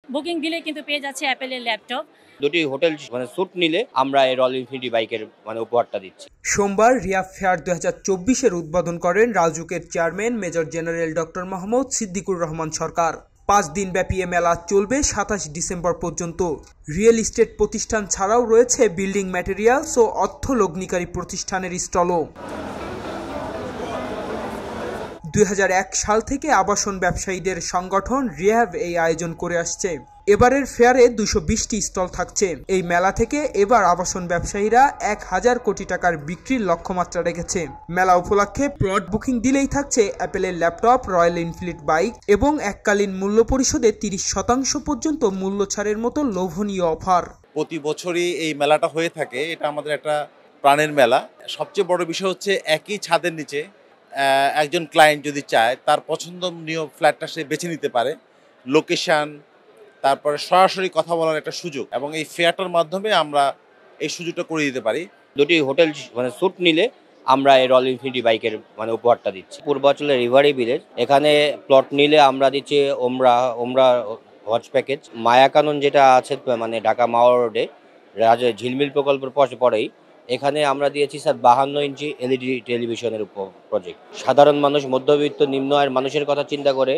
Booking দিলে কিন্তু পেয়ে যাচ্ছে অ্যাপেলের ল্যাপটপ। দুটি হোটেল স্যুট নিলে আমরা এই রয়্যাল ইনফিনিটি বাইকের উপহারটা দিচ্ছি। সোমবার রিয়াব ফেয়ার 2024-এর উদ্বোধন করেন রাজুকের chairman major general doctor Mohammad Siddiqur Rahman Sarkar. 5 দিনব্যাপী এ মেলা চলবে 27 ডিসেম্বর পর্যন্ত। রিয়েল এস্টেট প্রতিষ্ঠান ছাড়াও রয়েছে বিল্ডিং ম্যাটেরিয়ালস ও অর্থ লগ্নিকারী প্রতিষ্ঠানের স্টলও। 2001 সাল থেকে আবাসন ব্যবসায়ীদের সংগঠন রিয়াব এই আয়োজন করে আসছে। এবারের ফেয়ারে 220টি স্টল থাকছে। এই মেলা থেকে এবার আবাসন ব্যবসায়ীরা 1000 কোটি টাকার বিক্রির লক্ষ্যমাত্রা রেখেছে। মেলা উপলক্ষে প্লট বুকিং দিলেই থাকছে অ্যাপেলের ল্যাপটপ, রয়্যাল এনফিল্ড বাইক এবং এককালীন মূল্য পরিশোধে 30% পর্যন্ত মূল্য ছাড়ের মতো লোভনীয় অফার। প্রতি বছরই এই মেলাটা হয়ে থাকে, এটা আমাদের একটা প্রাণের মেলা। সবচেয়ে বড় বিষয় হচ্ছে একই ছাদের নিচে একজন ক্লায়েন্ট যদি চায় তার পছন্দনীয় ফ্ল্যাটটা সে বেছে নিতে পারে, লোকেশন, তারপরে সরাসরি কথা বলার একটা সুযোগ, এবং এই ফেয়ারটার মাধ্যমে আমরা এই সুযোগটা করে দিতে পারি। দুটি হোটেল স্যুট নিলে আমরা এই রয়্যাল ইনফিনিটি বাইকের উপহারটা দিচ্ছি। পূর্বাঞ্চলের রিভারি ভিলেজ, এখানে প্লট নিলে আমরা দিচ্ছি ওমরা হজ প্যাকেজ। মায়াকানন যেটা আছে ঢাকা মাওয়া রোডে ঝিলমিল প্রকল্পের পরেই এখানে আমরা দিয়েছি স্যার 52 ইঞ্চি এলইডি টেলিভিশনের প্রজেক্ট। সাধারণ মানুষ, মধ্যবিত্ত, নিম্ন আয়ের মানুষের কথা চিন্তা করে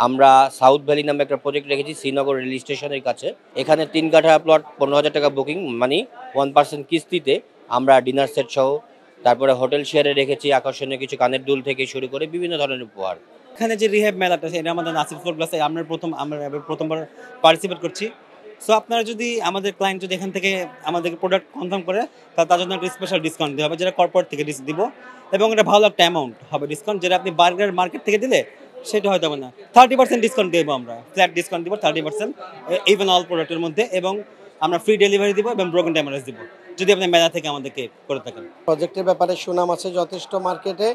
আমরা সাউথ ভ্যালি নামে একটা প্রজেক্ট রেখেছি শ্রীনগর রেল স্টেশনের কাছে। এখানে 3 কাঠা প্লট, 15,000 টাকা বুকিং, 1% কিস্তিতে আমরা ডিনার সেট সহ, তারপরে হোটেল শেয়ারে রেখেছি আকর্ষণীয় কিছু কানের দুল থেকে শুরু করে বিভিন্ন ধরনের উপহার। এখানে যে রিহ্যাব মেলাটা, এটা আমাদের নাসির 4 ক্লাসে আমরা প্রথমবার পার্টিসিপেট করছি। সো আপনারা যদি আমাদের ক্লায়েন্ট যদি এখান থেকে আমাদেরকে প্রোডাক্ট কনফার্ম করে, তাহলে তার জন্য একটা স্পেশাল ডিসকাউন্ট দেওয়া হবে, যেটা কর্পোরেট থেকে দিব, এবং এটা ভালো একটা অ্যামাউন্ট হবে ডিসকাউন্ট, যেটা আপনি বার্গার মার্কেট থেকে দিলে সেটা হয়তো হবে না। 30% ডিসকাউন্ট দেবো আমরা, ফ্ল্যাট ডিসকাউন্ট দিব 30% ইভেন অল প্রোডাক্টের মধ্যে, এবং আমরা ফ্রি ডেলিভারি দিব এবং ব্রোকেন ড্যামেজ দিব যদি আপনি মেলা থেকে আমাদেরকে করে থাকেন। প্রজেক্টের ব্যাপারে সুনাম আছে যথেষ্ট মার্কেটে,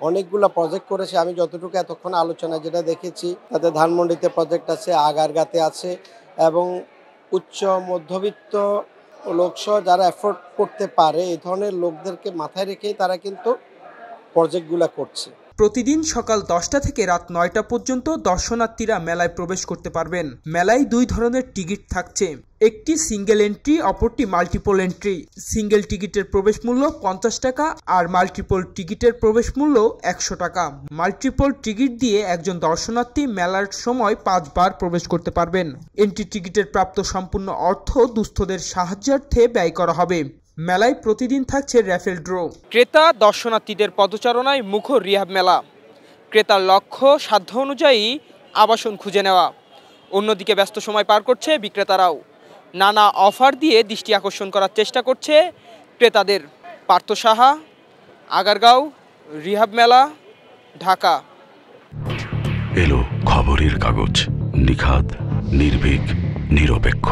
অনেকগুলো প্রজেক্ট করেছে। আমি যতটুকু এতক্ষণ আলোচনা যেটা দেখেছি, তাতে ধানমন্ডিতে প্রজেক্ট আছে, আগারগাতে আছে, এবং উচ্চ মধ্যবিত্ত লোকসহ যারা অ্যাফোর্ড করতে পারে এই ধরনের লোকদেরকে মাথায় রেখেই তারা কিন্তু প্রজেক্টগুলো করছে। প্রতিদিন সকাল 10টা থেকে রাত 9টা পর্যন্ত দর্শনার্থীরা মেলায় প্রবেশ করতে পারবেন। মেলায় 2 ধরনের টিকিট থাকছে, একটি সিঙ্গেল এন্ট্রি, অপরটি মাল্টিপল এন্ট্রি। সিঙ্গেল টিকিটের প্রবেশ মূল্য 50 টাকা আর মাল্টিপল টিকিটের প্রবেশ মূল্য 100 টাকা। মাল্টিপল টিকিট দিয়ে একজন দর্শনার্থী মেলার সময় 5 বার প্রবেশ করতে পারবেন। এন্ট্রি টিকিটের প্রাপ্ত সম্পূর্ণ অর্থ দুস্থদের সাহায্যার্থে ব্যয় করা হবে। মেলায় প্রতিদিন থাকছে র্যাফেল ড্র। ক্রেতা দর্শনার্থীদের পদচারণায় মুখর রিহাব মেলা। ক্রেতার লক্ষ্য সাধ্য অনুযায়ী আবাসন খুঁজে নেওয়া। অন্যদিকে ব্যস্ত সময় পার করছে বিক্রেতারাও। নানা অফার দিয়ে দৃষ্টি আকর্ষণ করার চেষ্টা করছে ক্রেতাদের। পার্থ সাহা, আগারগাঁও, রিহাব মেলা, ঢাকা। এলো খবরের কাগজ, নিখাত, নির্ভীক, নিরপেক্ষ।